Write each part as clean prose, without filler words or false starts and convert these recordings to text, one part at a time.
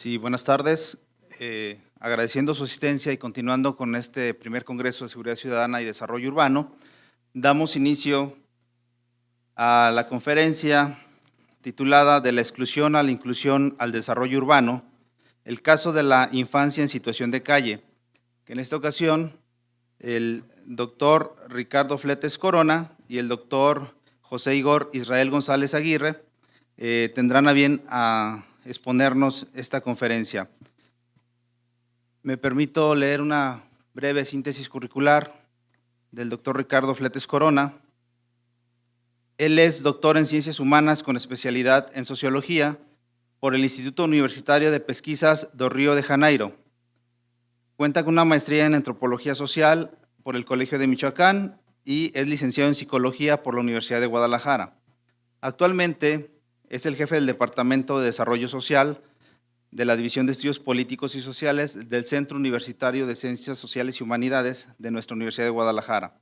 Sí, buenas tardes. Agradeciendo su asistencia y continuando con este primer Congreso de Seguridad Ciudadana y Desarrollo Urbano, damos inicio a la conferencia titulada De la exclusión a la inclusión al desarrollo urbano, el caso de la infancia en situación de calle, que en esta ocasión el doctor Ricardo Fletes Corona y el doctor José Igor Israel González Aguirre tendrán a bien a exponernos esta conferencia. Me permito leer una breve síntesis curricular del doctor Ricardo Fletes Corona. Él es doctor en Ciencias Humanas con especialidad en Sociología por el Instituto Universitario de Pesquisas do Río de Janeiro. Cuenta con una maestría en Antropología Social por el Colegio de Michoacán y es licenciado en Psicología por la Universidad de Guadalajara. Actualmente es el jefe del Departamento de Desarrollo Social de la División de Estudios Políticos y Sociales del Centro Universitario de Ciencias Sociales y Humanidades de nuestra Universidad de Guadalajara.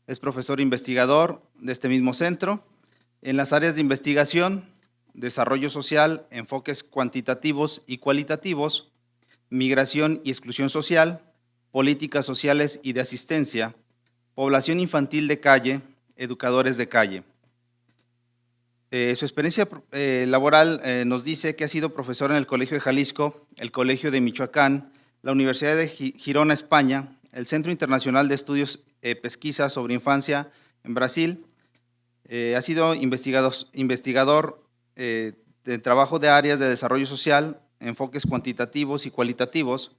Es profesor investigador de este mismo centro en las áreas de investigación, desarrollo social, enfoques cuantitativos y cualitativos, migración y exclusión social, políticas sociales y de asistencia, población infantil de calle, educadores de calle. Su experiencia laboral nos dice que ha sido profesor en el Colegio de Jalisco, el Colegio de Michoacán, la Universidad de Girona, España, el Centro Internacional de Estudios Pesquisa sobre Infancia en Brasil. Ha sido investigador de trabajo de áreas de desarrollo social, enfoques cuantitativos y cualitativos,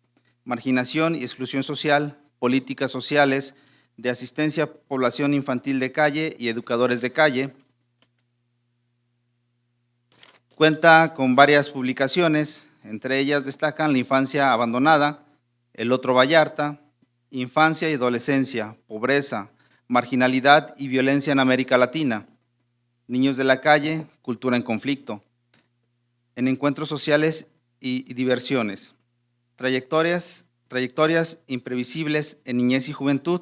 marginación y exclusión social, políticas sociales, de asistencia a población infantil de calle y educadores de calle. Cuenta con varias publicaciones, entre ellas destacan La infancia abandonada, El otro Vallarta, Infancia y adolescencia, pobreza, marginalidad y violencia en América Latina, Niños de la calle, cultura en conflicto, en encuentros sociales y diversiones, trayectorias imprevisibles en niñez y juventud,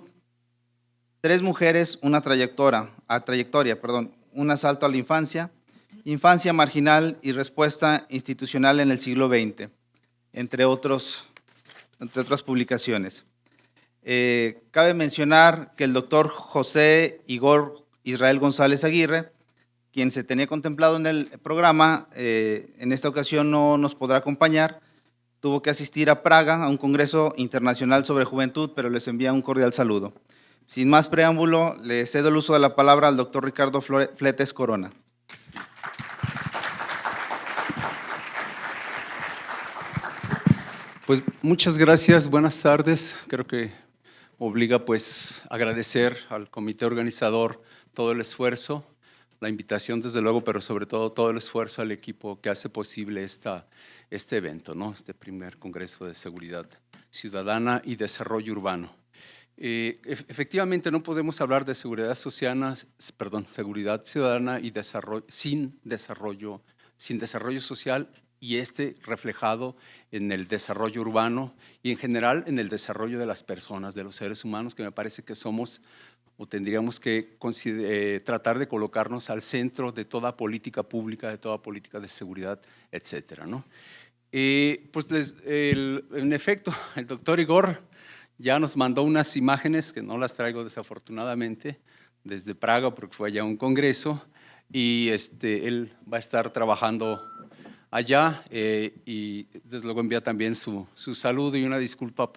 Tres mujeres, una trayectoria, un asalto a la infancia, Infancia marginal y respuesta institucional en el siglo XX, entre otras publicaciones. Cabe mencionar que el doctor José Igor Israel González Aguirre, quien se tenía contemplado en el programa, en esta ocasión no nos podrá acompañar, tuvo que asistir a Praga a un congreso internacional sobre juventud, pero les envía un cordial saludo. Sin más preámbulo, le cedo el uso de la palabra al doctor Ricardo Fletes Corona. Pues muchas gracias, buenas tardes. Creo que obliga pues agradecer al comité organizador todo el esfuerzo, la invitación desde luego, pero sobre todo el esfuerzo al equipo que hace posible este evento, ¿no? Este primer Congreso de Seguridad Ciudadana y Desarrollo Urbano. Efectivamente no podemos hablar de seguridad ciudadana y desarrollo sin desarrollo social, y reflejado en el desarrollo urbano y en general en el desarrollo de las personas, de los seres humanos, que me parece que somos o tendríamos que tratar de colocarnos al centro de toda política pública, de toda política de seguridad, etcétera, ¿no? En efecto, el doctor Igor ya nos mandó unas imágenes que no las traigo desafortunadamente desde Praga porque fue allá un congreso, y él va a estar trabajando allá y desde luego envía también su saludo y una disculpa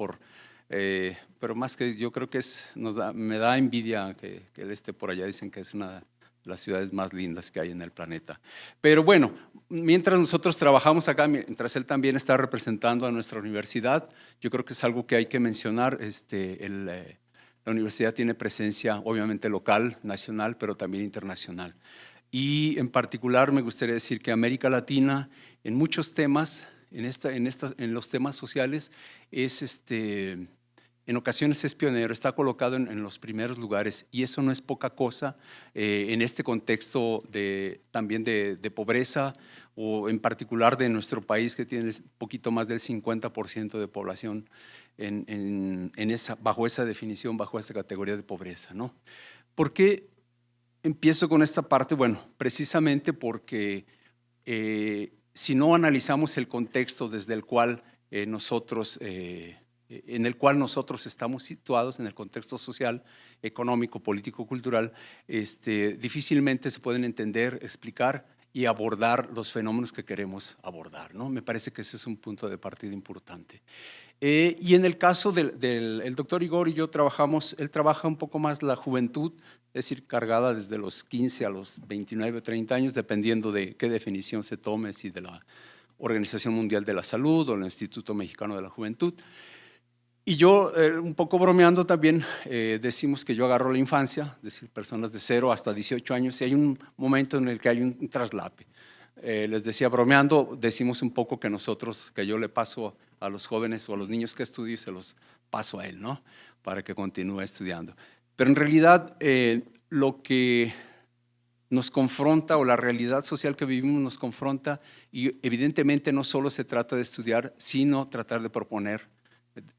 pero más que yo creo que me da envidia que él esté por allá. Dicen que es una de las ciudades más lindas que hay en el planeta. Pero bueno, mientras nosotros trabajamos acá, mientras él también está representando a nuestra universidad, yo creo que es algo que hay que mencionar. La universidad tiene presencia obviamente local, nacional, pero también internacional. Y en particular me gustaría decir que América Latina en muchos temas, en los temas sociales, en ocasiones es pionero, está colocado en los primeros lugares, y eso no es poca cosa en este contexto también de pobreza, o en particular de nuestro país, que tiene un poquito más del 50% de población bajo esa definición, bajo esa categoría de pobreza, ¿no? ¿Por qué empiezo con esta parte? Bueno, precisamente porque si no analizamos el contexto desde el cual en el cual nosotros estamos situados, en el contexto social, económico, político, cultural, difícilmente se pueden entender, explicar y abordar los fenómenos que queremos abordar, ¿no? Me parece que ese es un punto de partida importante. Y en el caso el doctor Igor y yo trabajamos, él trabaja un poco más la juventud, es decir, cargada desde los 15 a los 29 o 30 años, dependiendo de qué definición se tome, si de la Organización Mundial de la Salud o el Instituto Mexicano de la Juventud. Y yo, un poco bromeando también, decimos que yo agarro la infancia, es decir, personas de 0 hasta 18 años, y hay un momento en el que hay un traslape. Les decía bromeando, decimos un poco que yo le paso a los jóvenes o a los niños que estudio y se los paso a él, ¿no? Para que continúe estudiando. Pero en realidad lo que nos confronta, o la realidad social que vivimos nos confronta, y evidentemente no solo se trata de estudiar, sino tratar de proponer,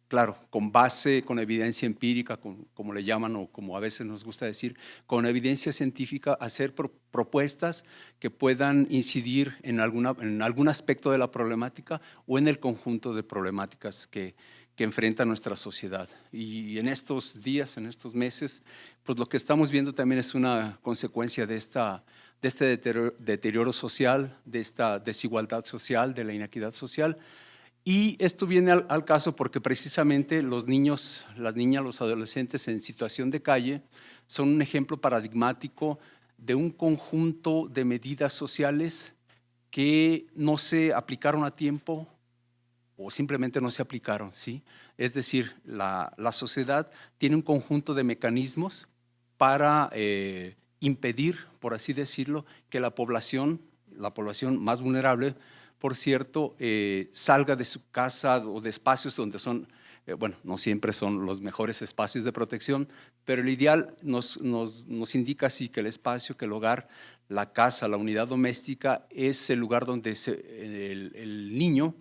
claro, con base, con evidencia empírica, como le llaman, o como a veces nos gusta decir, con evidencia científica, hacer propuestas que puedan incidir en algún aspecto de la problemática o en el conjunto de problemáticas que enfrenta nuestra sociedad. Y en estos días, en estos meses, pues lo que estamos viendo también es una consecuencia de este deterioro social, de esta desigualdad social, de la inequidad social. Y esto viene al caso porque precisamente los niños, las niñas, los adolescentes en situación de calle son un ejemplo paradigmático de un conjunto de medidas sociales que no se aplicaron a tiempo o simplemente no se aplicaron, ¿sí? Es decir, la sociedad tiene un conjunto de mecanismos para impedir, por así decirlo, que la población más vulnerable, por cierto, salga de su casa o de espacios donde son, bueno, no siempre son los mejores espacios de protección, pero el ideal nos indica así que el espacio, que el hogar, la casa, la unidad doméstica es el lugar donde el niño,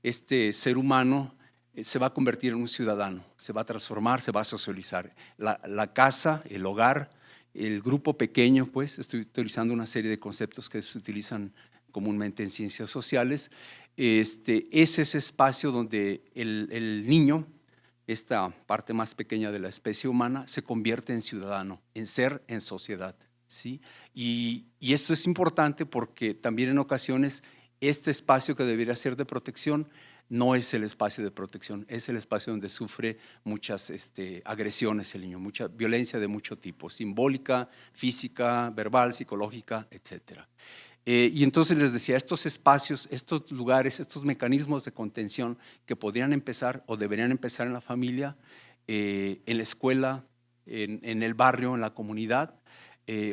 este ser humano, se va a convertir en un ciudadano, se va a transformar, se va a socializar. La casa, el hogar, el grupo pequeño, pues estoy utilizando una serie de conceptos que se utilizan comúnmente en ciencias sociales, es ese espacio donde el niño, esta parte más pequeña de la especie humana, se convierte en ciudadano, en ser en sociedad, ¿sí? Y esto es importante porque también en ocasiones este espacio que debería ser de protección no es el espacio de protección, es el espacio donde sufre muchas agresiones el niño, mucha violencia de mucho tipo, simbólica, física, verbal, psicológica, etcétera. Y entonces les decía, estos espacios, estos lugares, estos mecanismos de contención que podrían empezar o deberían empezar en la familia, en la escuela, en el barrio, en la comunidad,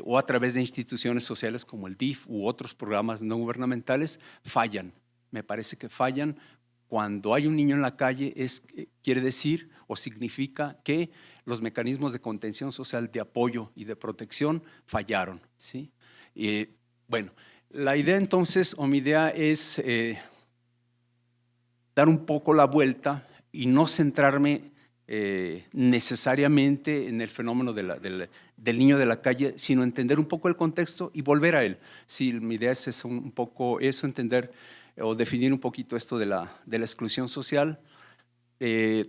o a través de instituciones sociales como el DIF u otros programas no gubernamentales, fallan. Me parece que fallan. Cuando hay un niño en la calle, quiere decir o significa que los mecanismos de contención social, de apoyo y de protección fallaron, ¿sí? Bueno, la idea entonces, o mi idea es dar un poco la vuelta y no centrarme necesariamente en el fenómeno del niño de la calle, sino entender un poco el contexto y volver a él. Sí, mi idea es un poco eso, entender o definir un poquito esto de la exclusión social,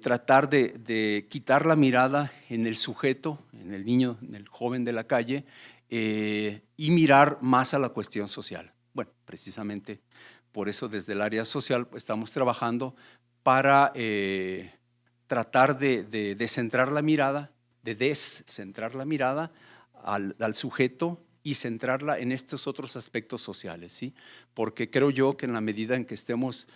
tratar de quitar la mirada en el sujeto, en el niño, en el joven de la calle, y mirar más a la cuestión social. Bueno, precisamente por eso desde el área social estamos trabajando para tratar de descentrar la mirada, de descentrar la mirada al sujeto y centrarla en estos otros aspectos sociales, ¿sí? Porque creo yo que en la medida en que estemos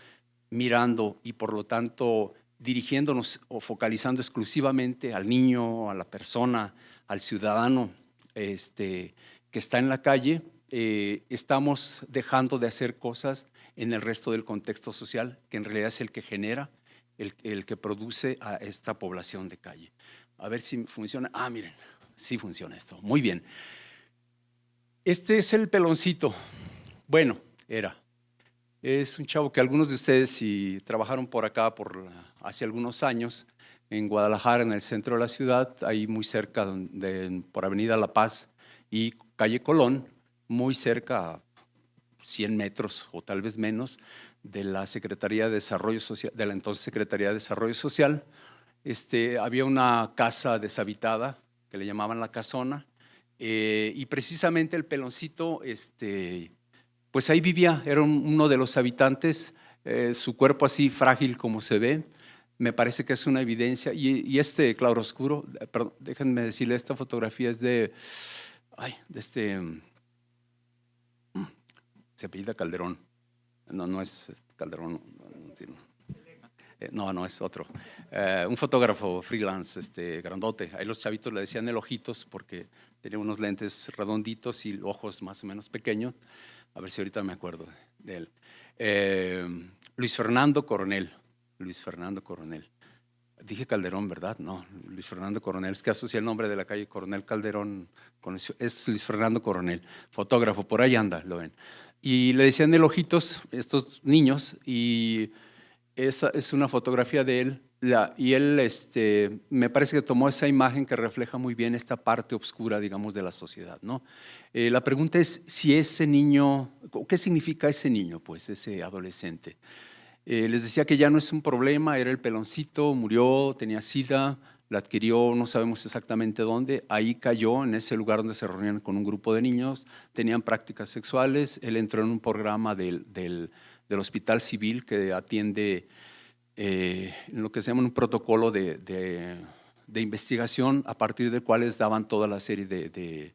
mirando y por lo tanto dirigiéndonos o focalizando exclusivamente al niño, a la persona, al ciudadano que está en la calle, estamos dejando de hacer cosas en el resto del contexto social, que en realidad es el que genera, el que produce a esta población de calle. A ver si funciona. Ah, miren, sí funciona esto. Muy bien. Este es el peloncito. Bueno, es un chavo que algunos de ustedes, si trabajaron por acá hace algunos años, en Guadalajara, en el centro de la ciudad, ahí muy cerca, por Avenida La Paz y Calle Colón, muy cerca, 100 metros o tal vez menos de la Secretaría de Desarrollo Social, de la entonces Secretaría de Desarrollo Social. Había una casa deshabitada que le llamaban La Casona, y precisamente el Peloncito, pues ahí vivía, era uno de los habitantes, su cuerpo así frágil como se ve, me parece que es una evidencia. Y este claroscuro, perdón, déjenme decirle, esta fotografía es de se apellida Calderón. No es Calderón. No, es otro. Un fotógrafo freelance, grandote. Ahí los chavitos le decían el ojitos porque tenía unos lentes redonditos y ojos más o menos pequeños. A ver si ahorita me acuerdo de él. Luis Fernando Coronel. Dije Calderón, ¿verdad? No, Luis Fernando Coronel. Es que asocié el nombre de la calle Coronel Calderón. Es Luis Fernando Coronel, fotógrafo, por ahí anda, lo ven. Y le decían el ojitos estos niños, y esa es una fotografía de él. Y él me parece que tomó esa imagen que refleja muy bien esta parte oscura, digamos, de la sociedad, ¿no? La pregunta es si ese niño, ¿qué significa ese niño, pues, ese adolescente? Les decía que ya no es un problema, era el Peloncito, murió, tenía SIDA, la adquirió, no sabemos exactamente dónde, ahí cayó en ese lugar donde se reunían con un grupo de niños, tenían prácticas sexuales, él entró en un programa del Hospital Civil que atiende en lo que se llama un protocolo de investigación, a partir del cual les daban toda la serie de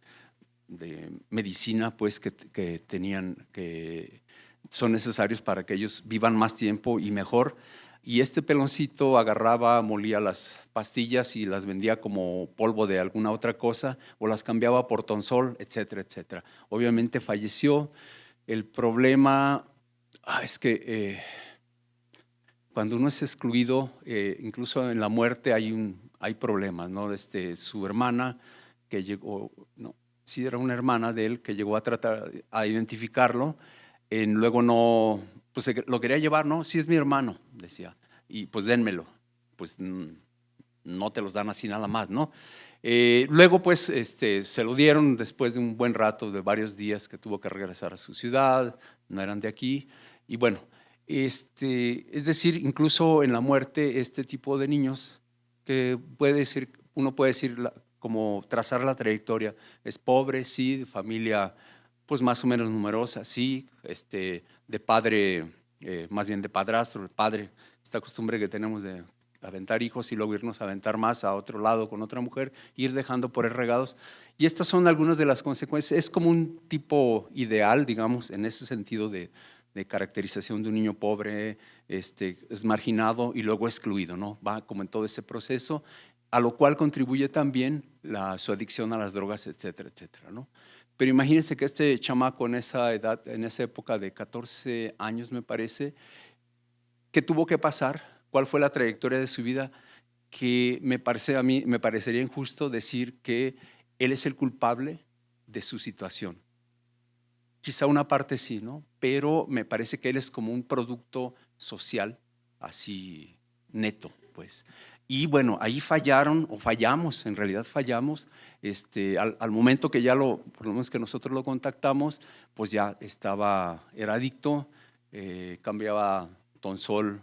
medicina pues, que tenían, que son necesarios para que ellos vivan más tiempo y mejor. Y este Peloncito agarraba, molía las pastillas y las vendía como polvo de alguna otra cosa, o las cambiaba por Tonsol, etcétera, etcétera. Obviamente falleció. El problema es que cuando uno es excluido, incluso en la muerte hay problemas, ¿no? Su hermana que llegó, no, sí era una hermana de él que llegó a tratar a identificarlo, luego no, pues lo quería llevar, ¿no? Sí es mi hermano, decía, y pues dénmelo, pues no te los dan así nada más, ¿no? Luego pues se lo dieron después de un buen rato, de varios días que tuvo que regresar a su ciudad, no eran de aquí, y bueno, es decir, incluso en la muerte, este tipo de niños, que uno puede decir como trazar la trayectoria, es pobre, sí, de familia pues más o menos numerosa, sí, de padre, más bien de padrastro, el padre, esta costumbre que tenemos de aventar hijos y luego irnos a aventar más a otro lado con otra mujer, ir dejando por ahí regados. Y estas son algunas de las consecuencias. Es como un tipo ideal, digamos, en ese sentido de caracterización de un niño pobre, es marginado y luego excluido, ¿no? Va como en todo ese proceso, a lo cual contribuye también su adicción a las drogas, etcétera, etcétera, ¿no? Pero imagínense que este chamaco en esa edad, en esa época de 14 años, me parece, ¿qué tuvo que pasar? ¿Cuál fue la trayectoria de su vida? Que a mí me parecería injusto decir que él es el culpable de su situación. Quizá una parte sí, ¿no? Pero me parece que él es como un producto social, así neto, pues. Y bueno, ahí fallaron, o fallamos, en realidad fallamos, al momento que por lo menos que nosotros lo contactamos, pues ya era adicto, cambiaba Tonsol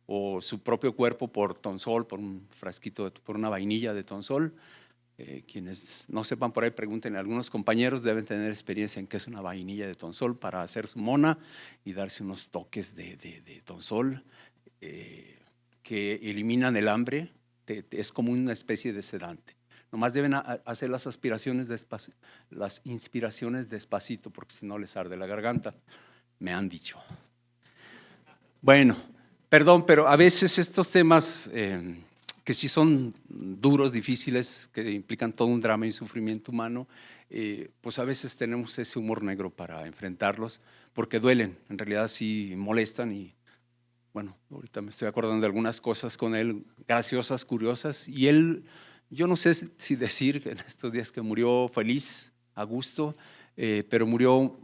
o su propio cuerpo por Tonsol, por un frasquito, por una vainilla de Tonsol. Quienes no sepan por ahí, pregunten, algunos compañeros deben tener experiencia en qué es una vainilla de Tonsol para hacer su mona y darse unos toques de Tonsol que eliminan el hambre, es como una especie de sedante. Nomás deben hacer las inspiraciones despacito porque si no les arde la garganta, me han dicho. Bueno, perdón, pero a veces estos temas que sí son duros, difíciles, que implican todo un drama y sufrimiento humano, pues a veces tenemos ese humor negro para enfrentarlos, porque duelen, en realidad sí molestan. Y bueno, ahorita me estoy acordando de algunas cosas con él, graciosas, curiosas, y él, yo no sé si decir en estos días que murió feliz, a gusto, pero murió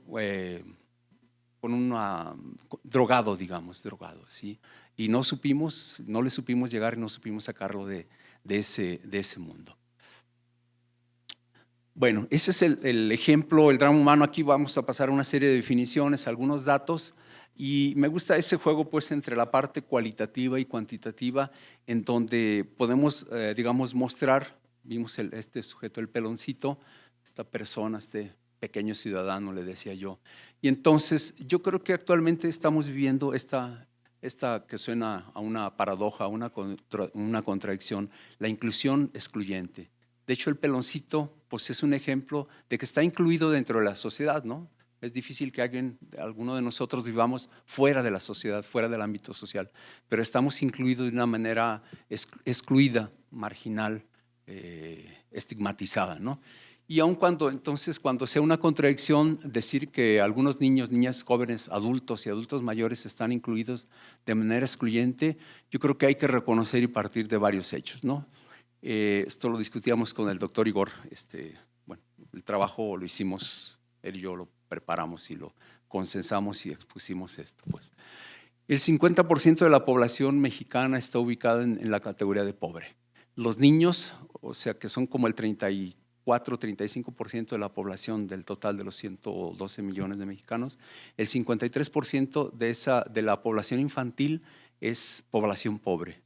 drogado, digamos, ¿sí? Y no le supimos llegar y no supimos sacarlo de ese mundo. Bueno, ese es el ejemplo, el drama humano. Aquí vamos a pasar a una serie de definiciones, algunos datos, y me gusta ese juego pues entre la parte cualitativa y cuantitativa, en donde podemos, digamos, mostrar, vimos este sujeto, el peloncito, esta persona, este pequeño ciudadano, le decía yo. Y entonces yo creo que actualmente estamos viviendo esta que suena a una paradoja, a una contradicción, la inclusión excluyente. De hecho, el peloncito pues, es un ejemplo de que está incluido dentro de la sociedad, ¿no? Es difícil que alguno de nosotros vivamos fuera de la sociedad, fuera del ámbito social, pero estamos incluidos de una manera excluida, marginal, estigmatizada, ¿no? Y aun cuando sea una contradicción decir que algunos niños, niñas, jóvenes, adultos y adultos mayores están incluidos de manera excluyente, yo creo que hay que reconocer y partir de varios hechos, ¿no? Esto lo discutíamos con el doctor Igor. Bueno, el trabajo lo hicimos, él y yo lo preparamos y lo consensamos y expusimos esto. Pues. El 50% de la población mexicana está ubicada en la categoría de pobre. Los niños, o sea que son como el 34-35% de la población del total de los 112 millones de mexicanos, el 53% de la población infantil es población pobre.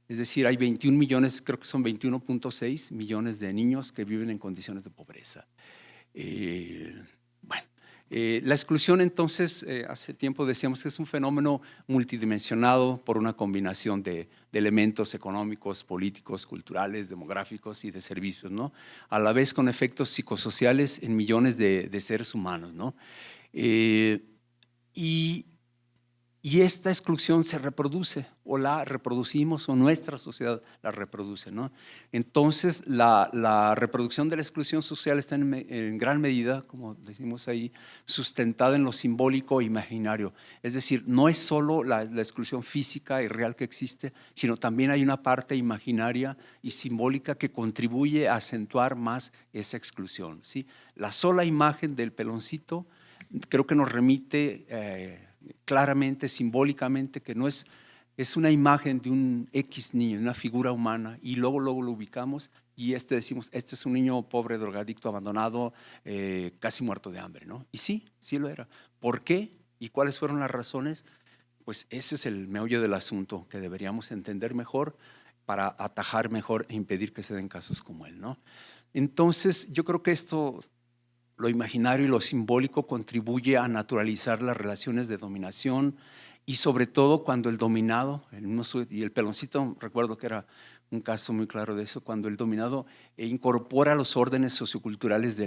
Es decir, hay 21 millones, creo que son 21.6 millones de niños que viven en condiciones de pobreza. La exclusión entonces, hace tiempo decíamos que es un fenómeno multidimensionado por una combinación de elementos económicos, políticos, culturales, demográficos y de servicios, ¿no? A la vez con efectos psicosociales en millones de seres humanos, ¿no? Y esta exclusión se reproduce, o la reproducimos, o nuestra sociedad la reproduce, ¿no? Entonces, la reproducción de la exclusión social está en gran medida, como decimos ahí, sustentada en lo simbólico e imaginario. Es decir, no es solo la exclusión física y real que existe, sino también hay una parte imaginaria y simbólica que contribuye a acentuar más esa exclusión, ¿sí? La sola imagen del peloncito creo que nos remite claramente, simbólicamente, que no es una imagen de un X niño, una figura humana, y luego lo ubicamos y decimos, este es un niño pobre, drogadicto, abandonado, casi muerto de hambre, ¿no? Y sí lo era. ¿Por qué? ¿Y cuáles fueron las razones? Pues ese es el meollo del asunto que deberíamos entender mejor para atajar mejor e impedir que se den casos como él, ¿no? Entonces, yo creo que lo imaginario y lo simbólico contribuye a naturalizar las relaciones de dominación y sobre todo cuando el dominado, y el peloncito, recuerdo que era un caso muy claro de eso, cuando el dominado incorpora los órdenes socioculturales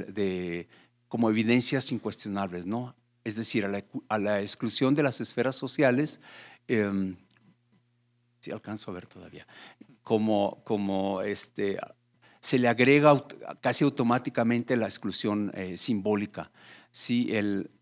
como evidencias incuestionables, ¿no? Es decir, a la exclusión de las esferas sociales, si alcanzo a ver todavía, se le agrega casi automáticamente la exclusión simbólica. Sí,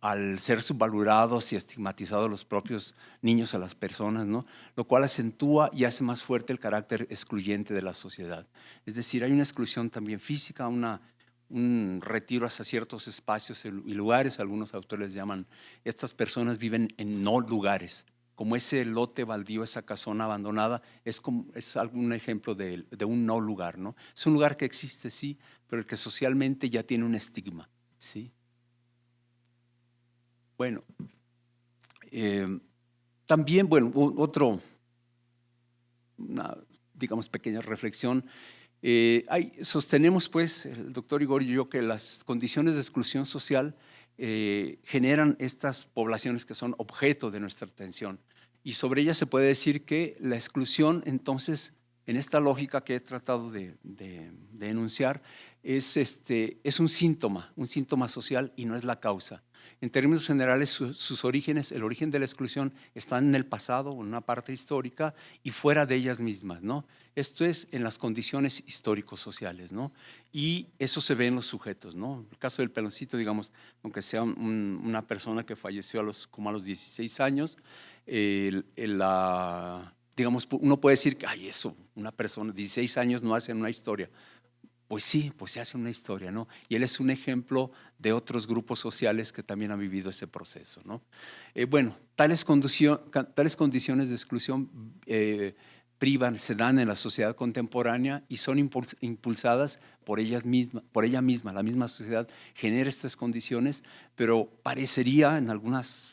al ser subvalorados y estigmatizados los propios niños a las personas, ¿no? Lo cual acentúa y hace más fuerte el carácter excluyente de la sociedad. Es decir, hay una exclusión también física, un retiro hacia ciertos espacios y lugares. Algunos autores llaman, estas personas viven en no lugares. Como ese lote baldío, esa casona abandonada, es algún ejemplo de un no lugar, ¿no? Es un lugar que existe, sí, pero el que socialmente ya tiene un estigma, ¿sí? Bueno, también, bueno, una, digamos, pequeña reflexión. Sostenemos, pues, el doctor Igor y yo, que las condiciones de exclusión social generan estas poblaciones que son objeto de nuestra atención. Y sobre ellas se puede decir que la exclusión, entonces, en esta lógica que he tratado de enunciar, es un síntoma social y no es la causa. En términos generales, sus orígenes, el origen de la exclusión están en el pasado, en una parte histórica y fuera de ellas mismas, ¿no? Esto es en las condiciones histórico-sociales, ¿no? Y eso se ve en los sujetos, ¿no? El caso del peloncito, digamos, aunque sea una persona que falleció como a los 16 años, digamos, uno puede decir que, ay, eso, una persona de 16 años no hace una historia. Pues sí, pues se hace una historia, ¿no? Y él es un ejemplo de otros grupos sociales que también han vivido ese proceso, ¿no? Bueno, tales condiciones de exclusión privan, se dan en la sociedad contemporánea y son impulsadas por ella misma, la misma sociedad genera estas condiciones, pero parecería en algunas,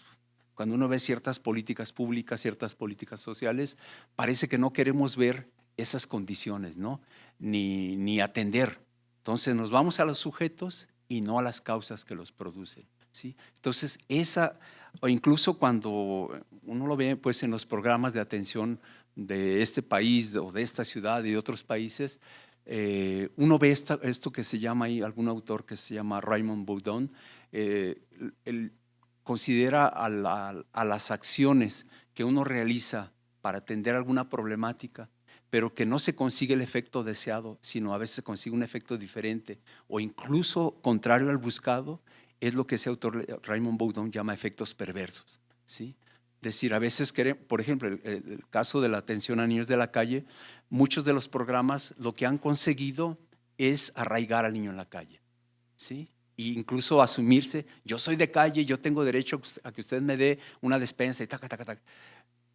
cuando uno ve ciertas políticas públicas, ciertas políticas sociales, parece que no queremos ver esas condiciones, ¿no? Ni atender. Entonces nos vamos a los sujetos y no a las causas que los producen, ¿sí? Entonces o incluso cuando uno lo ve pues en los programas de atención de este país o de esta ciudad y de otros países, uno ve esto que se llama, hay algún autor que se llama Raymond Boudon, él considera a las acciones que uno realiza para atender alguna problemática, pero que no se consigue el efecto deseado, sino a veces se consigue un efecto diferente o incluso contrario al buscado, es lo que ese autor Raymond Boudon llama efectos perversos, ¿sí? Es decir, a veces queremos, por ejemplo, el caso de la atención a niños de la calle, muchos de los programas lo que han conseguido es arraigar al niño en la calle, ¿sí? E incluso asumirse, yo soy de calle, yo tengo derecho a que usted me dé una despensa y taca, taca, taca.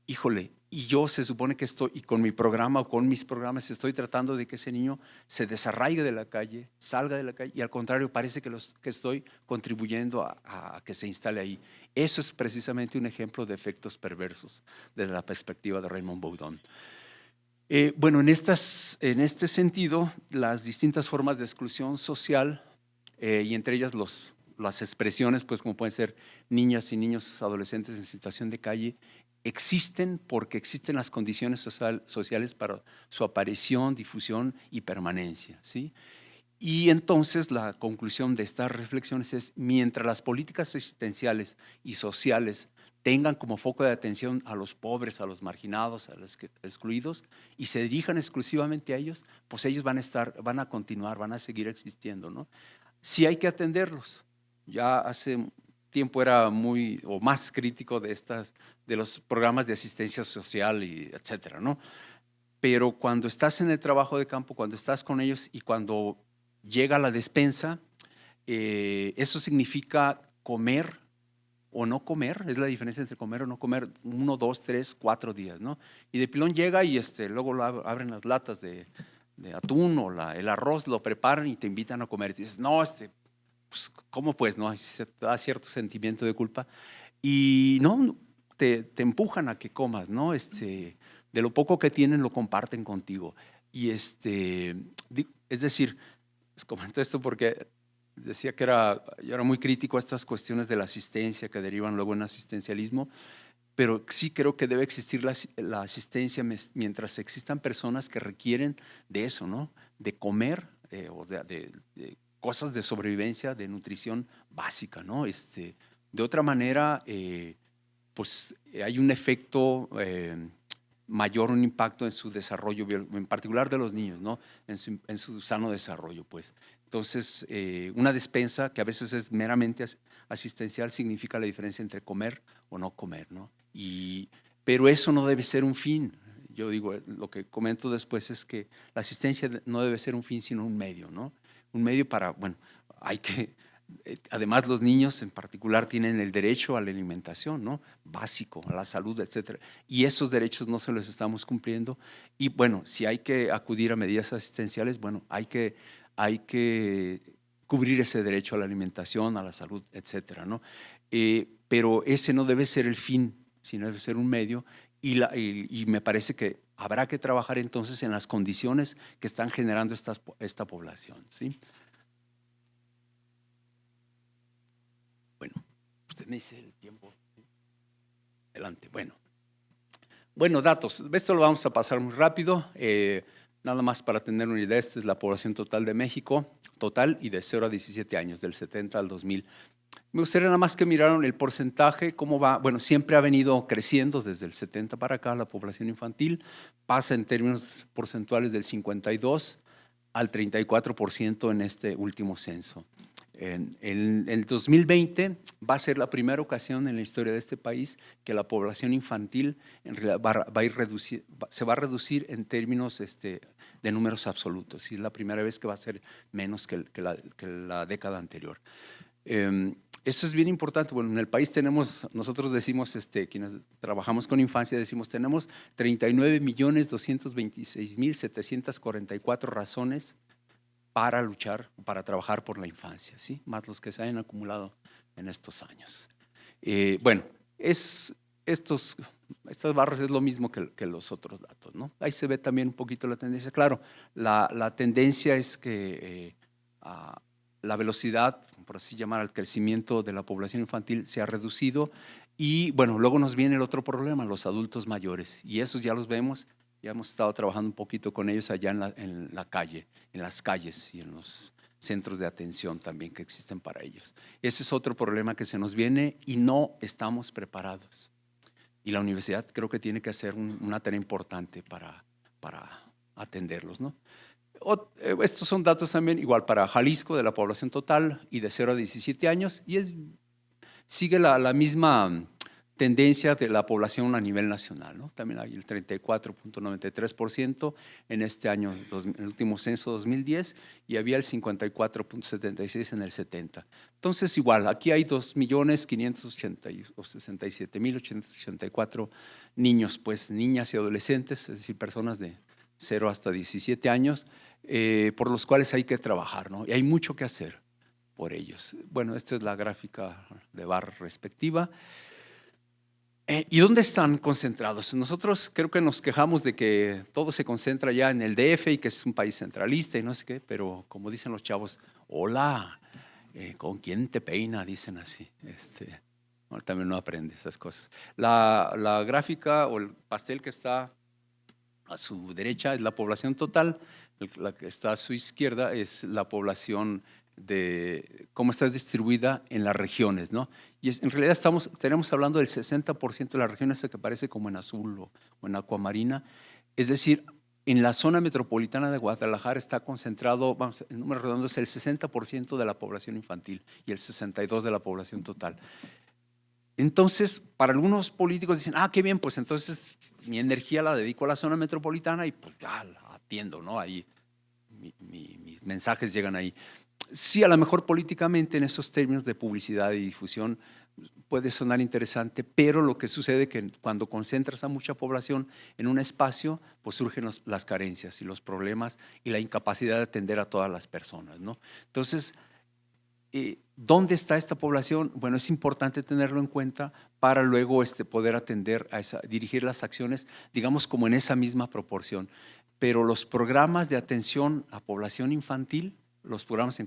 Híjole, y yo se supone que estoy, y con mi programa o con mis programas estoy tratando de que ese niño se desarraigue de la calle, salga de la calle, y al contrario parece que estoy contribuyendo a que se instale ahí. Eso es precisamente un ejemplo de efectos perversos desde la perspectiva de Raymond Boudon. Bueno, en este sentido, las distintas formas de exclusión social, y entre ellas las expresiones, pues como pueden ser niñas y niños adolescentes en situación de calle, existen porque existen las condiciones sociales para su aparición, difusión y permanencia, ¿sí? Y entonces la conclusión de estas reflexiones es, mientras las políticas existenciales y sociales tengan como foco de atención a los pobres, a los marginados, a los excluidos, y se dirijan exclusivamente a ellos, pues ellos van a continuar, van a seguir existiendo, ¿no? Sí hay que atenderlos. Ya hace tiempo era más crítico de los programas de asistencia social y etcétera, ¿no? Pero cuando estás en el trabajo de campo, cuando estás con ellos y cuando llega la despensa, eso significa comer o no comer, es la diferencia entre comer o no comer 1, 2, 3, 4 días, ¿no? Y de pilón llega y luego abren las latas de atún o el arroz, lo preparan y te invitan a comer. Y dices, no, pues, ¿cómo pues? No, se te da cierto sentimiento de culpa y no, te empujan a que comas, ¿no? De lo poco que tienen lo comparten contigo. Y es decir, les comento esto porque decía que yo era muy crítico a estas cuestiones de la asistencia que derivan luego en asistencialismo, pero sí creo que debe existir la asistencia mientras existan personas que requieren de eso, ¿no? De comer o de cosas de sobrevivencia, de nutrición básica, ¿no? De otra manera, pues hay un efecto mayor, un impacto en su desarrollo, en particular de los niños, ¿no? En su sano desarrollo, pues. Entonces, una despensa que a veces es meramente asistencial significa la diferencia entre comer o no comer, ¿no? Pero eso no debe ser un fin. Yo digo, lo que comento después es que la asistencia no debe ser un fin, sino un medio, ¿no? Un medio para, bueno, además los niños en particular tienen el derecho a la alimentación, ¿no? Básico, a la salud, etcétera. Y esos derechos no se los estamos cumpliendo. Y bueno, si hay que acudir a medidas asistenciales, bueno, hay que cubrir ese derecho a la alimentación, a la salud, etcétera, ¿no? Pero ese no debe ser el fin, sino debe ser un medio. Y me parece que habrá que trabajar entonces en las condiciones que están generando esta población, ¿sí? Bueno, usted me dice el tiempo. Adelante, bueno, datos. Esto lo vamos a pasar muy rápido. Nada más para tener una idea, esta es la población total de México, total y de 0 a 17 años, del 70 al 2000. Me gustaría nada más que miraron el porcentaje, cómo va. Bueno, siempre ha venido creciendo desde el 70 para acá la población infantil. Pasa en términos porcentuales del 52 al 34% en este último censo. En el 2020 va a ser la primera ocasión en la historia de este país que la población infantil en realidad se va a reducir en términos de números absolutos. Y es la primera vez que va a ser menos que la década anterior. Eso es bien importante. Bueno, en el país nosotros decimos, quienes trabajamos con infancia, decimos, tenemos 39.226.744 razones para luchar, para trabajar por la infancia, ¿sí? Más los que se hayan acumulado en estos años. Bueno, estas barras es lo mismo que los otros datos, ¿no? Ahí se ve también un poquito la tendencia. Claro, la tendencia es que la velocidad, por así llamar, al crecimiento de la población infantil se ha reducido y, bueno, luego nos viene el otro problema, los adultos mayores, y esos ya los vemos, ya hemos estado trabajando un poquito con ellos allá en la calle, en las calles y en los centros de atención también que existen para ellos. Ese es otro problema que se nos viene y no estamos preparados. Y la universidad creo que tiene que hacer una tarea importante para atenderlos, ¿no? Estos son datos también igual para Jalisco de la población total y de 0 a 17 años y sigue la misma tendencia de la población a nivel nacional, ¿no? También hay el 34.93% en este año, en el último censo 2010, y había el 54.76% en el 70. Entonces, igual, aquí hay 2.567.884 niños, pues niñas y adolescentes, es decir, personas de 0 hasta 17 años, por los cuales hay que trabajar, ¿no? Y hay mucho que hacer por ellos. Bueno, esta es la gráfica de barra respectiva. ¿Y dónde están concentrados? Nosotros creo que nos quejamos de que todo se concentra ya en el DF y que es un país centralista y no sé qué, pero como dicen los chavos, hola, ¿con quién te peina? Dicen así. También no aprende esas cosas. La gráfica o el pastel que está a su derecha es la población total, la que está a su izquierda es la población de cómo está distribuida en las regiones, ¿no? Y en realidad tenemos hablando del 60% de las regiones que aparece como en azul o en acuamarina, es decir, en la zona metropolitana de Guadalajara está concentrado, vamos, en números redondos, el 60% de la población infantil y el 62% de la población total. Entonces, para algunos políticos dicen, qué bien, pues entonces mi energía la dedico a la zona metropolitana y pues ya la atiendo, ¿no? Ahí mis mensajes llegan ahí. Sí, a lo mejor políticamente en esos términos de publicidad y difusión puede sonar interesante, pero lo que sucede es que cuando concentras a mucha población en un espacio, pues surgen las carencias y los problemas y la incapacidad de atender a todas las personas, ¿no? Entonces, ¿dónde está esta población? Bueno, es importante tenerlo en cuenta para luego poder atender dirigir las acciones, digamos, como en esa misma proporción. Pero los programas de atención a población infantil, los programas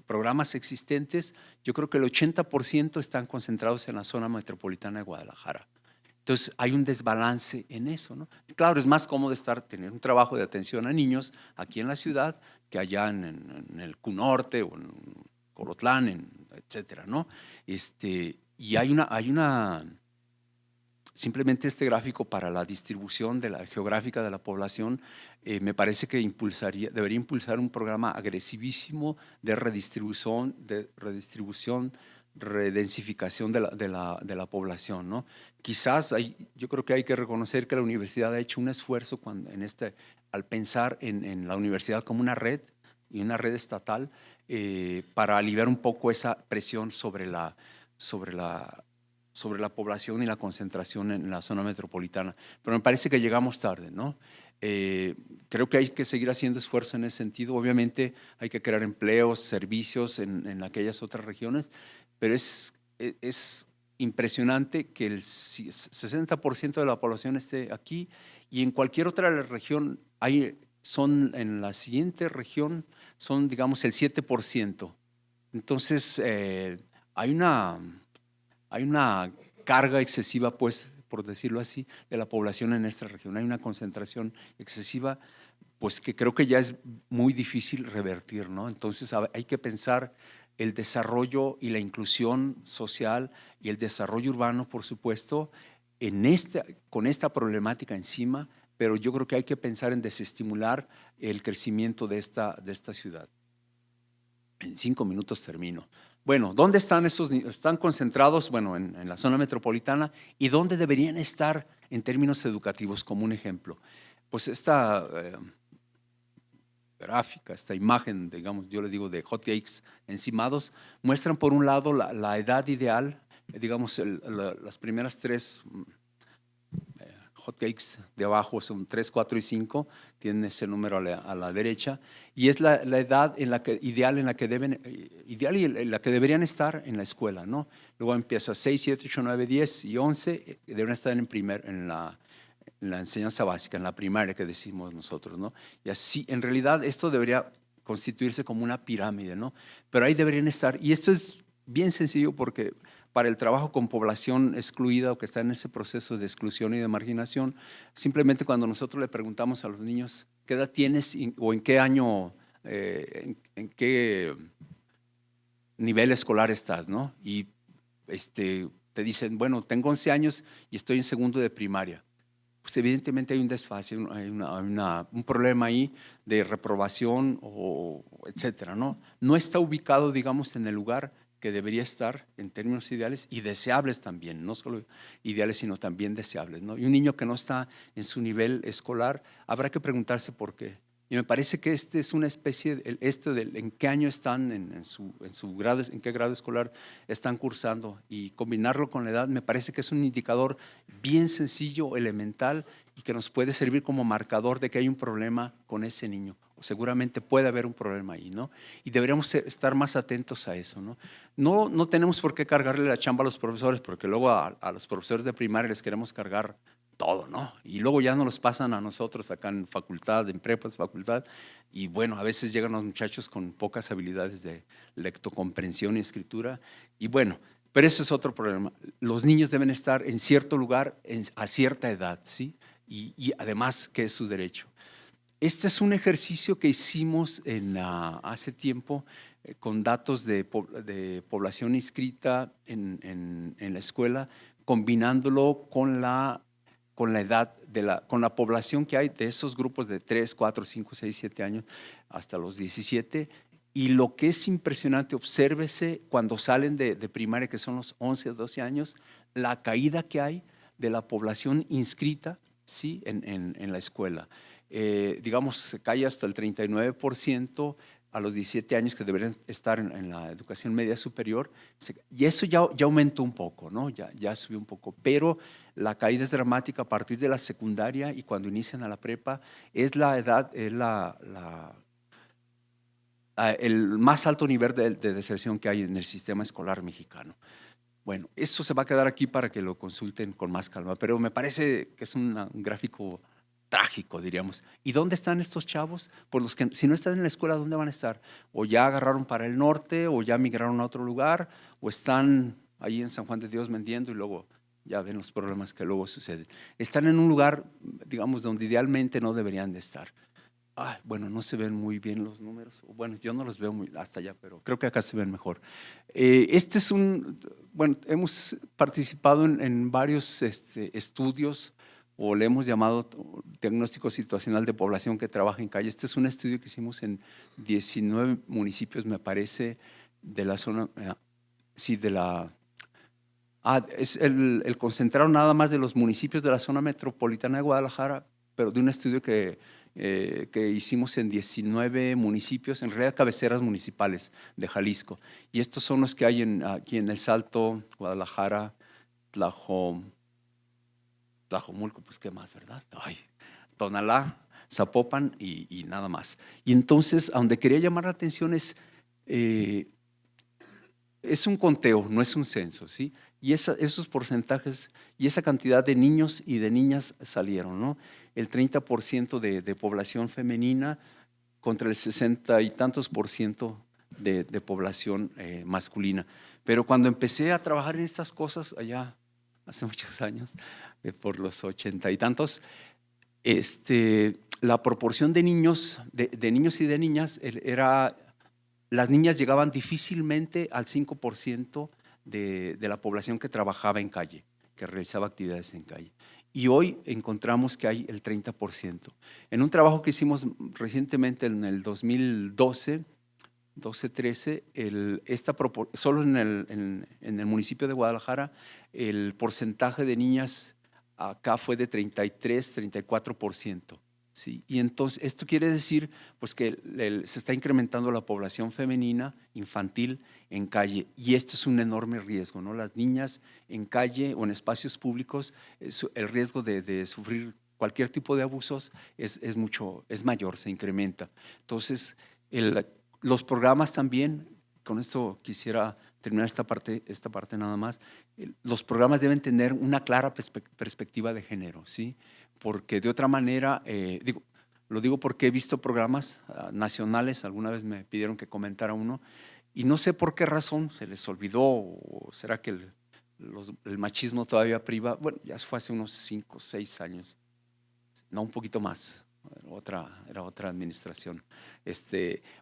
programas existentes, yo creo que el 80% están concentrados en la zona metropolitana de Guadalajara. Entonces, hay un desbalance en eso, ¿no? Claro, es más cómodo tener un trabajo de atención a niños aquí en la ciudad que allá en el Q-Norte o en Colotlán, etcétera, ¿no? Y simplemente este gráfico para la distribución geográfica de la población me parece que debería impulsar un programa agresivísimo de redistribución, redensificación de la población, ¿no? Quizás yo creo que hay que reconocer que la universidad ha hecho un esfuerzo al pensar en la universidad como una red y una red estatal para aliviar un poco esa presión sobre la población y la concentración en la zona metropolitana. Pero me parece que llegamos tarde, ¿no? Creo que hay que seguir haciendo esfuerzo en ese sentido. Obviamente hay que crear empleos, servicios en aquellas otras regiones, pero es impresionante que el 60% de la población esté aquí y en cualquier otra región en la siguiente región son, digamos, el 7%. Entonces, hay una carga excesiva, pues, por decirlo así, de la población en esta región. Hay una concentración excesiva, pues, que creo que ya es muy difícil revertir, ¿no? Entonces, hay que pensar el desarrollo y la inclusión social y el desarrollo urbano, por supuesto, con esta problemática encima, pero yo creo que hay que pensar en desestimular el crecimiento de esta ciudad. En 5 minutos termino. Bueno, ¿dónde están esos niños? Están concentrados, bueno, en la zona metropolitana. ¿Y dónde deberían estar en términos educativos, como un ejemplo? Pues gráfica, esta imagen, digamos, yo le digo de hotcakes encimados, muestran por un lado la edad ideal, digamos, las primeras tres hotcakes de abajo son 3, 4 y 5, tienen ese número a la derecha, y es la edad ideal en la que deben, ideal y en la que deberían estar en la escuela, ¿no? Luego empieza 6, 7, 8, 9, 10 y 11, deben estar en la enseñanza básica, en la primaria que decimos nosotros, ¿no? Y así, en realidad, esto debería constituirse como una pirámide, ¿no? Pero ahí deberían estar, y esto es bien sencillo porque para el trabajo con población excluida o que está en ese proceso de exclusión y de marginación, simplemente cuando nosotros le preguntamos a los niños qué edad tienes o en qué año, en qué nivel escolar estás, ¿no? Y te dicen, bueno, tengo 11 años y estoy en segundo de primaria. Pues evidentemente hay un desfase, hay un problema ahí de reprobación o etcétera, ¿no? No está ubicado, digamos, en el lugar que debería estar en términos ideales y deseables también, no solo ideales, sino también deseables, ¿no? Y un niño que no está en su nivel escolar, habrá que preguntarse por qué. Y me parece que este es una especie, del en qué año están, en su grado, en qué grado escolar están cursando, y combinarlo con la edad me parece que es un indicador bien sencillo, elemental, y que nos puede servir como marcador de que hay un problema con ese niño. O seguramente puede haber un problema ahí, ¿no? Y deberíamos estar más atentos a eso, ¿no? No tenemos por qué cargarle la chamba a los profesores, porque luego a los profesores de primaria les queremos cargar todo, ¿no? Y luego ya nos los pasan a nosotros acá en facultad, en prepas, facultad, y bueno, a veces llegan los muchachos con pocas habilidades de lectocomprensión y escritura, y bueno, pero ese es otro problema. Los niños deben estar en cierto lugar a cierta edad, ¿sí? Y además que es su derecho. Este es un ejercicio que hicimos hace tiempo con datos de población inscrita en la escuela, combinándolo con la edad, con la población que hay de esos grupos de 3, 4, 5, 6, 7 años hasta los 17. Y lo que es impresionante, obsérvese cuando salen de primaria, que son los 11 o 12 años, la caída que hay de la población inscrita, ¿sí? en la escuela. Digamos, se cae hasta el 39% a los 17 años, que deberían estar en la educación media superior, y eso ya aumentó un poco, ¿no? Ya subió un poco, pero la caída es dramática a partir de la secundaria, y cuando inician a la prepa es la edad, es el más alto nivel de deserción que hay en el sistema escolar mexicano. Bueno, eso se va a quedar aquí para que lo consulten con más calma, pero me parece que es un gráfico trágico, diríamos. ¿Y dónde están estos chavos? Pues los que, si no están en la escuela, ¿dónde van a estar? O ya agarraron para el norte, o ya migraron a otro lugar, o están ahí en San Juan de Dios vendiendo, y luego ya ven los problemas que luego suceden. Están en un lugar, digamos, donde idealmente no deberían de estar. Bueno, no se ven muy bien los números. Bueno, yo no los veo muy hasta allá, pero creo que acá se ven mejor. Bueno, hemos participado en varios estudios, o le hemos llamado diagnóstico situacional de población que trabaja en calle. Este es un estudio que hicimos en 19 municipios, me parece, de la zona, sí, de la… es el concentrado nada más de los municipios de la zona metropolitana de Guadalajara, pero de un estudio que hicimos en 19 municipios, en realidad cabeceras municipales de Jalisco. Y estos son los que hay aquí en El Salto, Guadalajara, Tlajomulco, pues qué más, ¿verdad? Tonalá, Zapopan y nada más. Y entonces, a donde quería llamar la atención es un conteo, no es un censo, ¿sí? Y esos porcentajes y esa cantidad de niños y de niñas salieron, ¿no? El 30% de población femenina contra el 60 y tantos por ciento de población masculina. Pero cuando empecé a trabajar en estas cosas allá hace muchos años, por los 80 y tantos, la proporción de niños, de niños y de niñas era… Las niñas llegaban difícilmente al 5% de la población que trabajaba en calle, que realizaba actividades en calle. Y hoy encontramos que hay el 30%. En un trabajo que hicimos recientemente en el 2012, 12-13, solo en el municipio de Guadalajara, el porcentaje de niñas acá fue de 33-34%. ¿sí? Y entonces esto quiere decir pues, que se está incrementando la población femenina infantil en calle, y esto es un enorme riesgo, ¿no? Las niñas en calle o en espacios públicos, el riesgo de sufrir cualquier tipo de abusos es mayor, se incrementa. Entonces, los programas también, con esto quisiera terminar esta parte nada más, los programas deben tener una clara perspectiva de género, ¿sí? Porque de otra manera, lo digo porque he visto programas nacionales, alguna vez me pidieron que comentara uno, y no sé por qué razón se les olvidó, o será que el machismo todavía priva. Bueno, ya fue hace unos 5 o 6 años, no, un poquito más, era otra administración.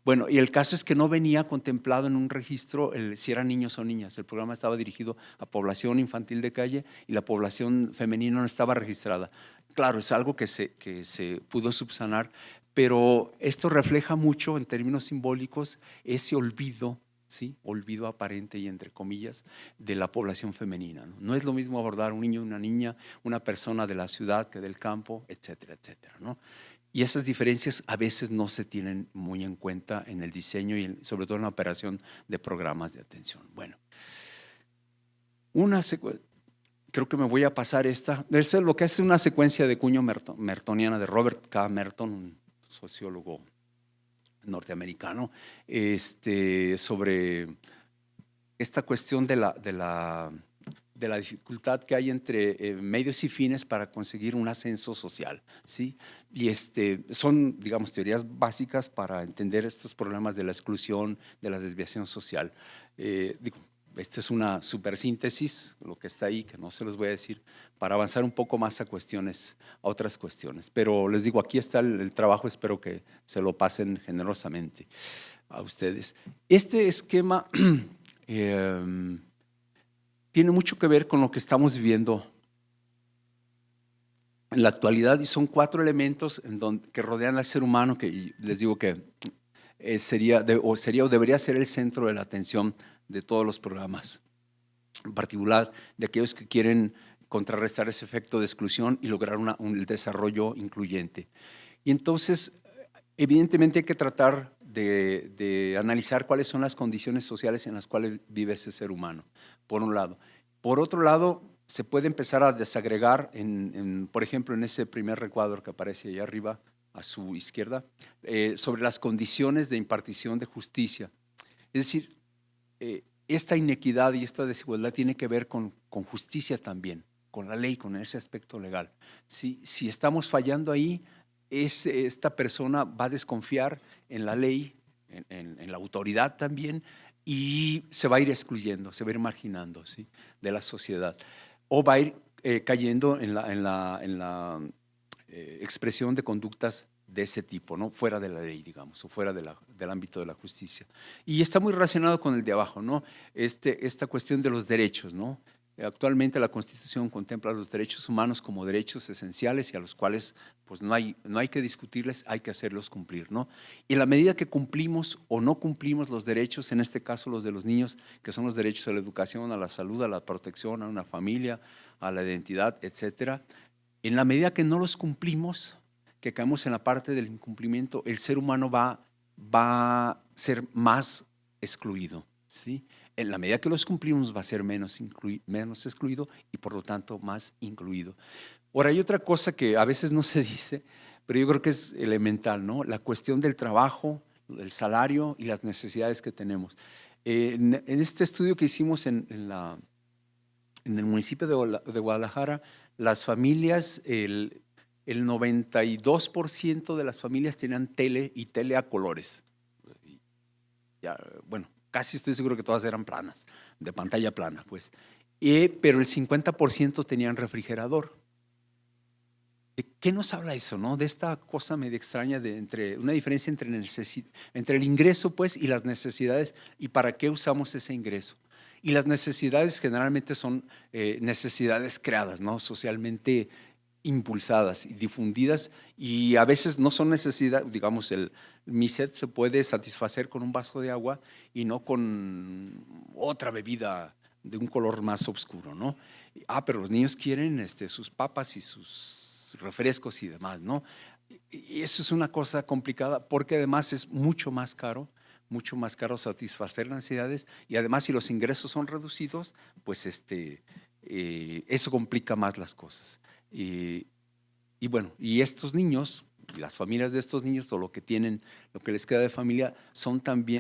Bueno, y el caso es que no venía contemplado en un registro si eran niños o niñas. El programa estaba dirigido a población infantil de calle y la población femenina no estaba registrada. Claro, es algo que se pudo subsanar, pero esto refleja mucho en términos simbólicos ese olvido, ¿sí? Olvido aparente y entre comillas de la población femenina, ¿no? No es lo mismo abordar un niño, una niña, una persona de la ciudad que del campo, etcétera, etcétera, ¿no? Y esas diferencias a veces no se tienen muy en cuenta en el diseño y sobre todo en la operación de programas de atención. Bueno, creo que me voy a pasar esta. Es lo que hace una secuencia de cuño mertoniana de Robert K. Merton, un sociólogo norteamericano, sobre esta cuestión de la dificultad que hay entre medios y fines para conseguir un ascenso social, ¿sí? Y son, digamos, teorías básicas para entender estos problemas de la exclusión, de la desviación social. Esta es una supersíntesis, lo que está ahí, que no se los voy a decir, para avanzar un poco más a otras cuestiones. Pero les digo, aquí está el trabajo, espero que se lo pasen generosamente a ustedes. Este esquema tiene mucho que ver con lo que estamos viviendo en la actualidad, y son 4 elementos que rodean al ser humano, que les digo que sería o debería ser el centro de la atención de todos los programas, en particular de aquellos que quieren contrarrestar ese efecto de exclusión y lograr un desarrollo incluyente. Y entonces, evidentemente hay que tratar de analizar cuáles son las condiciones sociales en las cuales vive ese ser humano, por un lado. Por otro lado, se puede empezar a desagregar, por ejemplo, en ese primer recuadro que aparece ahí arriba, a su izquierda, sobre las condiciones de impartición de justicia. Es decir, esta inequidad y esta desigualdad tiene que ver con justicia también, con la ley, con ese aspecto legal. Si estamos fallando ahí, esta persona va a desconfiar en la ley, en la autoridad también, y se va a ir excluyendo, se va a ir marginando, ¿sí?, de la sociedad. O va a ir cayendo en la expresión de conductas de ese tipo, ¿no?, fuera de la ley, digamos, o fuera del ámbito de la justicia. Y está muy relacionado con el de abajo, ¿no? Esta cuestión de los derechos, ¿no? Actualmente la Constitución contempla los derechos humanos como derechos esenciales y a los cuales pues no hay que discutirles, hay que hacerlos cumplir, ¿no? Y en la medida que cumplimos o no cumplimos los derechos, en este caso los de los niños, que son los derechos a la educación, a la salud, a la protección, a una familia, a la identidad, etcétera, en la medida que no los cumplimos, que caemos en la parte del incumplimiento, el ser humano va a ser más excluido, ¿sí? En la medida que los cumplimos va a ser menos excluido y por lo tanto más incluido. Ahora, hay otra cosa que a veces no se dice, pero yo creo que es elemental, ¿no? La cuestión del trabajo, el salario y las necesidades que tenemos. En este estudio que hicimos en el municipio de Guadalajara, las familias, el 92% de las familias tenían tele y tele a colores. Ya, bueno, casi estoy seguro que todas eran planas, de pantalla plana, pues. Pero el 50% tenían refrigerador. ¿De qué nos habla eso, no? De esta cosa medio extraña entre una diferencia entre el ingreso, pues, y las necesidades, y para qué usamos ese ingreso. Y las necesidades generalmente son necesidades creadas, ¿no?, socialmente impulsadas y difundidas, y a veces no son necesidades, digamos, mi sed se puede satisfacer con un vaso de agua y no con otra bebida de un color más oscuro, ¿no? Pero los niños quieren sus papas y sus refrescos y demás, ¿no? Y eso es una cosa complicada porque además es mucho más caro satisfacer las necesidades y además si los ingresos son reducidos, pues eso complica más las cosas. Y bueno, y estos niños, y las familias de estos niños o lo que tienen, lo que les queda de familia,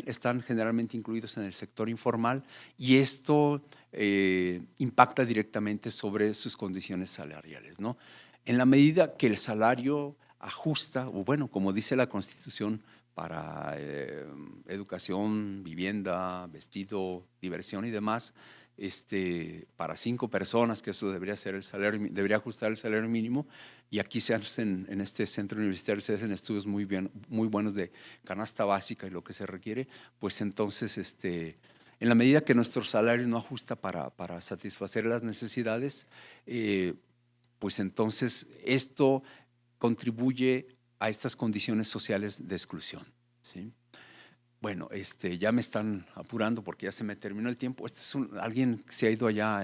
están generalmente incluidos en el sector informal y esto impacta directamente sobre sus condiciones salariales, ¿no? En la medida que el salario ajusta, o bueno, como dice la Constitución, para educación, vivienda, vestido, diversión y demás, para 5 personas, que eso debería ser el salario, debería ajustar el salario mínimo, y aquí se hacen, en este centro universitario, se hacen estudios muy buenos de canasta básica y lo que se requiere, pues entonces, en la medida que nuestro salario no ajusta para satisfacer las necesidades, pues entonces esto contribuye a estas condiciones sociales de exclusión, ¿sí? Bueno, ya me están apurando porque ya se me terminó el tiempo. Alguien que se ha ido allá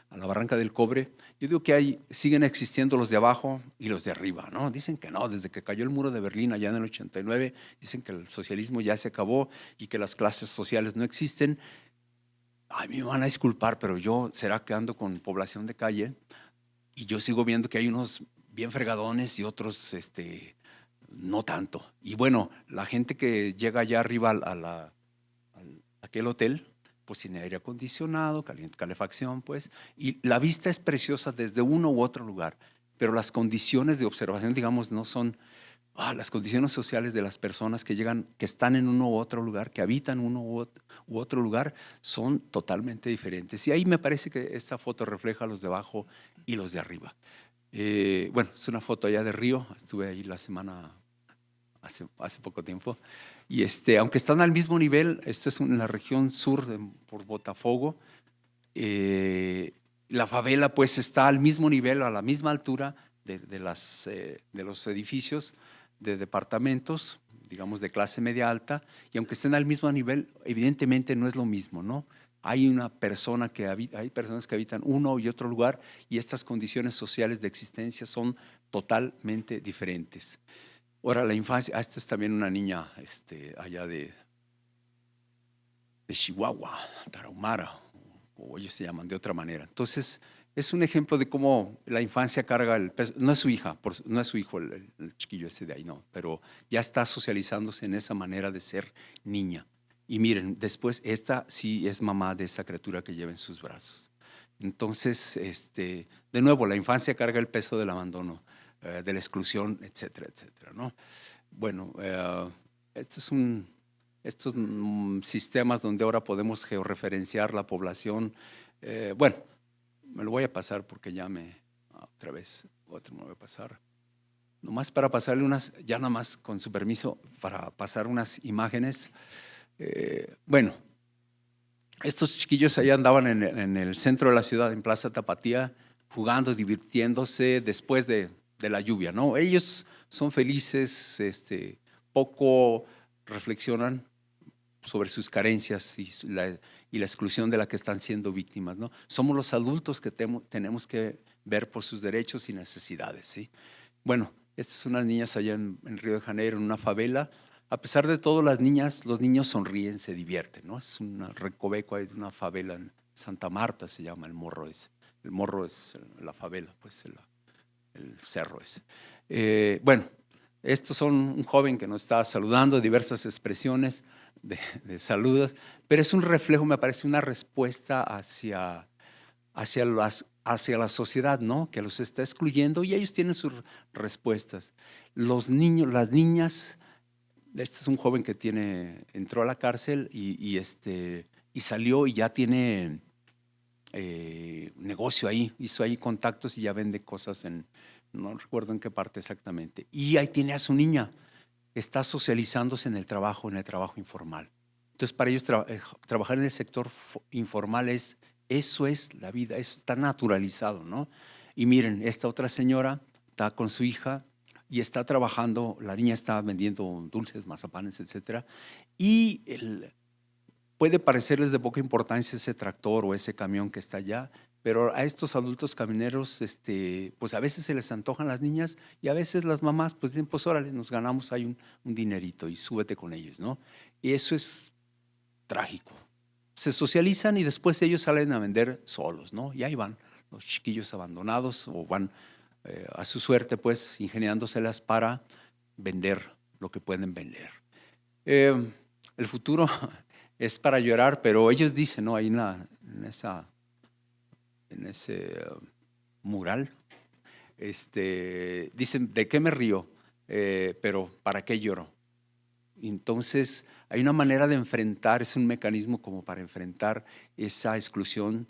a la Barranca del Cobre. Yo digo que siguen existiendo los de abajo y los de arriba, ¿no? Dicen que no, desde que cayó el muro de Berlín allá en el 89, dicen que el socialismo ya se acabó y que las clases sociales no existen. Ay, me van a disculpar, pero será que ando con población de calle y yo sigo viendo que hay unos bien fregadones y otros, no tanto. Y bueno, la gente que llega allá arriba aquel hotel, pues tiene aire acondicionado, calefacción, pues, y la vista es preciosa desde uno u otro lugar, pero las condiciones de observación, digamos, no son las condiciones sociales de las personas que llegan, que están en uno u otro lugar, que habitan uno u otro lugar, son totalmente diferentes. Y ahí me parece que esta foto refleja los de abajo y los de arriba. Bueno, es una foto allá de Río, estuve ahí la semana, hace poco tiempo, y aunque están al mismo nivel, esta es en la región sur por Botafogo, la favela pues está al mismo nivel, a la misma altura de los edificios de departamentos, digamos de clase media alta, y aunque estén al mismo nivel, evidentemente no es lo mismo, ¿no? Hay hay personas que habitan uno y otro lugar y estas condiciones sociales de existencia son totalmente diferentes. Ahora, la infancia, esta es también una niña allá de Chihuahua, Tarahumara, o ellos se llaman de otra manera. Entonces, es un ejemplo de cómo la infancia carga el peso. No es su hija, no es su hijo el chiquillo ese de ahí, no, pero ya está socializándose en esa manera de ser niña. Y miren, después esta sí es mamá de esa criatura que lleva en sus brazos. Entonces, de nuevo, la infancia carga el peso del abandono, de la exclusión, etcétera, etcétera, ¿no? Bueno, estos sistemas donde ahora podemos georreferenciar la población. Bueno, me lo voy a pasar porque otra vez, otro me voy a pasar. Nomás para pasarle ya nada más con su permiso, para pasar unas imágenes. Bueno, estos chiquillos allá andaban en el centro de la ciudad, en Plaza Tapatía, jugando, divirtiéndose después de la lluvia, ¿no? Ellos son felices, poco reflexionan sobre sus carencias y la exclusión de la que están siendo víctimas, ¿no? Somos los adultos que tenemos que ver por sus derechos y necesidades, ¿sí? Bueno, estas son unas niñas allá en Río de Janeiro, en una favela. A pesar de todo, los niños sonríen, se divierten, ¿no? Es un recoveco ahí de una favela en Santa Marta, se llama El Morro ese. El Morro es la favela, pues el cerro ese. Bueno, estos son un joven que nos está saludando, diversas expresiones de saludos, pero es un reflejo, me parece, una respuesta hacia la sociedad, ¿no? Que los está excluyendo y ellos tienen sus respuestas. Los niños, las niñas, este es un joven que entró a la cárcel y salió y ya tiene negocio ahí, hizo ahí contactos y ya vende cosas no recuerdo en qué parte exactamente. Y ahí tiene a su niña, está socializándose en el trabajo informal. Entonces, para ellos trabajar en el sector informal eso es la vida, está naturalizado, ¿no? Y miren, esta otra señora está con su hija y está trabajando, la niña está vendiendo dulces, mazapanes, etcétera, y puede parecerles de poca importancia ese tractor o ese camión que está allá, pero a estos adultos camineros, pues a veces se les antojan las niñas y a veces las mamás pues dicen, pues órale, nos ganamos ahí un dinerito y súbete con ellos, ¿no? Y eso es trágico. Se socializan y después ellos salen a vender solos, ¿no? Y ahí van los chiquillos abandonados o van a su suerte, pues, ingeniándoselas para vender lo que pueden vender. El futuro es para llorar, pero ellos dicen, ¿no? Ahí en ese mural, dicen, ¿de qué me río? Pero ¿para qué lloro? Entonces, hay una manera de enfrentar, es un mecanismo como para enfrentar esa exclusión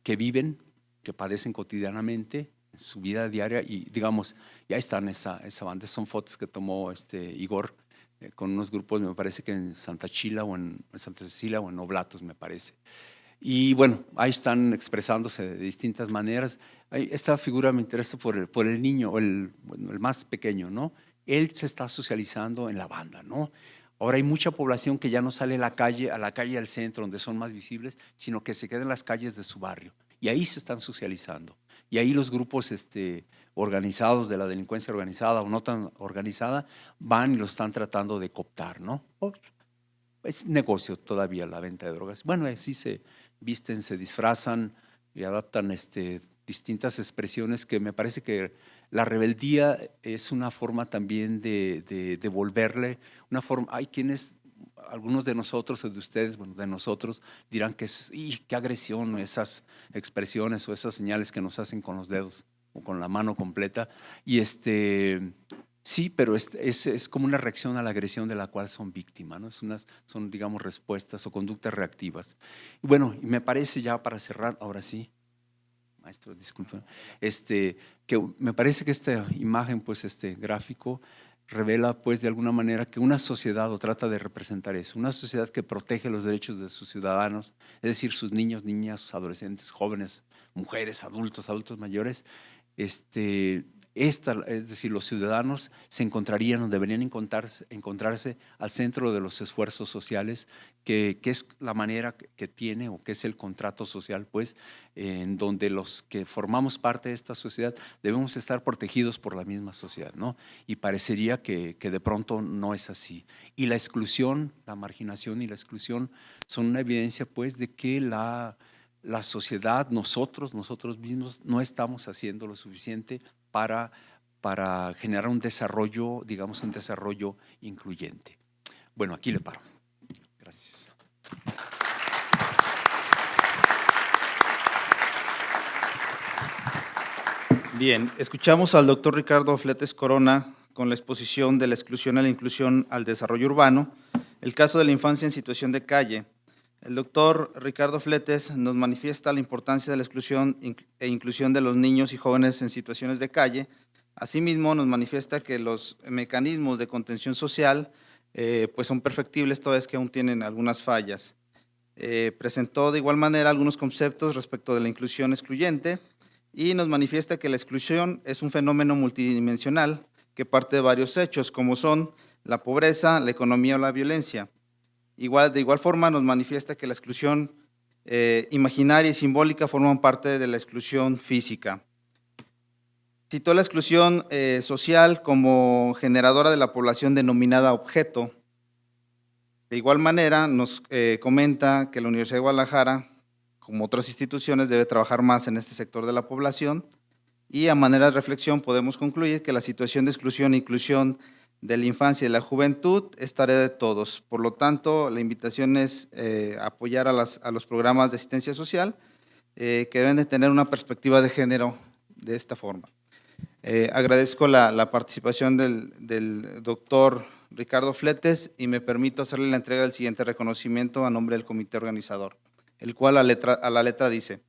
que viven, que padecen cotidianamente en su vida diaria y digamos, ya están esa banda, son fotos que tomó Igor con unos grupos, me parece que en Santa Chila o en Santa Cecilia o en Oblatos, me parece. Y bueno, ahí están expresándose de distintas maneras. Esta figura me interesa por el niño, el más pequeño, ¿no? Él se está socializando en la banda, ¿no? Ahora hay mucha población que ya no sale a la calle al centro, donde son más visibles, sino que se queda en las calles de su barrio. Y ahí se están socializando. Y ahí los grupos organizados de la delincuencia organizada o no tan organizada van y lo están tratando de cooptar, ¿no? Es negocio todavía la venta de drogas. Bueno, así se visten, se disfrazan y adaptan distintas expresiones que me parece que la rebeldía es una forma también de devolverle, una forma, hay quienes, algunos de nosotros o de ustedes, bueno, de nosotros, dirán que es, qué agresión esas expresiones o esas señales que nos hacen con los dedos o con la mano completa. Y sí, pero es como una reacción a la agresión de la cual son víctimas, ¿no? Son, digamos, respuestas o conductas reactivas. Y bueno, y me parece ya para cerrar, ahora sí, maestro, disculpen, que me parece que esta imagen, pues gráfico, revela pues de alguna manera que una sociedad, o trata de representar eso, una sociedad que protege los derechos de sus ciudadanos, es decir, sus niños, niñas, adolescentes, jóvenes, mujeres, adultos mayores, es decir, los ciudadanos se encontrarían o deberían encontrarse al centro de los esfuerzos sociales, que es la manera que tiene o que es el contrato social, pues, en donde los que formamos parte de esta sociedad debemos estar protegidos por la misma sociedad, ¿no? Y parecería que de pronto no es así. Y la exclusión, la marginación y la exclusión son una evidencia, pues, de que la sociedad, nosotros mismos, no estamos haciendo lo suficiente para generar un desarrollo, digamos, un desarrollo incluyente. Bueno, aquí le paro. Gracias. Bien, escuchamos al doctor Ricardo Fletes Corona con la exposición de la exclusión a la inclusión al desarrollo urbano, el caso de la infancia en situación de calle. El doctor Ricardo Fletes nos manifiesta la importancia de la exclusión e inclusión de los niños y jóvenes en situaciones de calle. Asimismo, nos manifiesta que los mecanismos de contención social pues son perfectibles, toda vez que aún tienen algunas fallas. Presentó de igual manera algunos conceptos respecto de la inclusión excluyente y nos manifiesta que la exclusión es un fenómeno multidimensional que parte de varios hechos, como son la pobreza, la economía o la violencia. De igual forma nos manifiesta que la exclusión imaginaria y simbólica forman parte de la exclusión física. Citó la exclusión social como generadora de la población denominada objeto. De igual manera nos comenta que la Universidad de Guadalajara, como otras instituciones, debe trabajar más en este sector de la población y a manera de reflexión podemos concluir que la situación de exclusión e inclusión de la infancia y de la juventud es tarea de todos. Por lo tanto, la invitación es apoyar a los programas de asistencia social que deben de tener una perspectiva de género de esta forma. Agradezco la participación del doctor Ricardo Fletes y me permito hacerle la entrega del siguiente reconocimiento a nombre del comité organizador, el cual a la letra dice: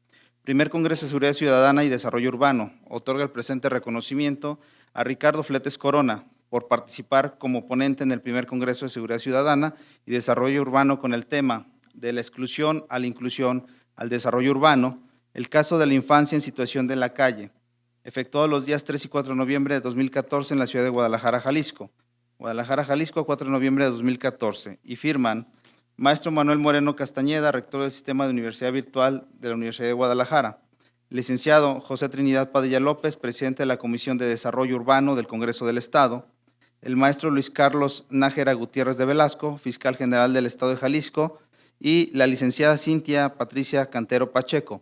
Primer Congreso de Seguridad Ciudadana y Desarrollo Urbano, otorga el presente reconocimiento a Ricardo Fletes Corona por participar como ponente en el Primer Congreso de Seguridad Ciudadana y Desarrollo Urbano con el tema de la exclusión a la inclusión al desarrollo urbano, el caso de la infancia en situación de la calle, efectuado los días 3 y 4 de noviembre de 2014 en la ciudad de Guadalajara, Jalisco. Guadalajara, Jalisco, 4 de noviembre de 2014. Y firman Maestro Manuel Moreno Castañeda, rector del Sistema de Universidad Virtual de la Universidad de Guadalajara. licenciado José Trinidad Padilla López, presidente de la Comisión de Desarrollo Urbano del Congreso del Estado, el maestro Luis Carlos Nájera Gutiérrez de Velasco, fiscal general del Estado de Jalisco, y la licenciada Cintia Patricia Cantero Pacheco,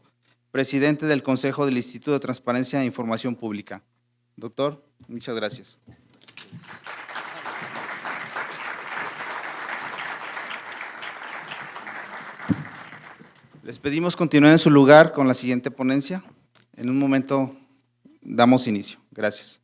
presidente del Consejo del Instituto de Transparencia e Información Pública. Doctor, muchas gracias. Les pedimos continuar en su lugar con la siguiente ponencia. En un momento damos inicio. Gracias.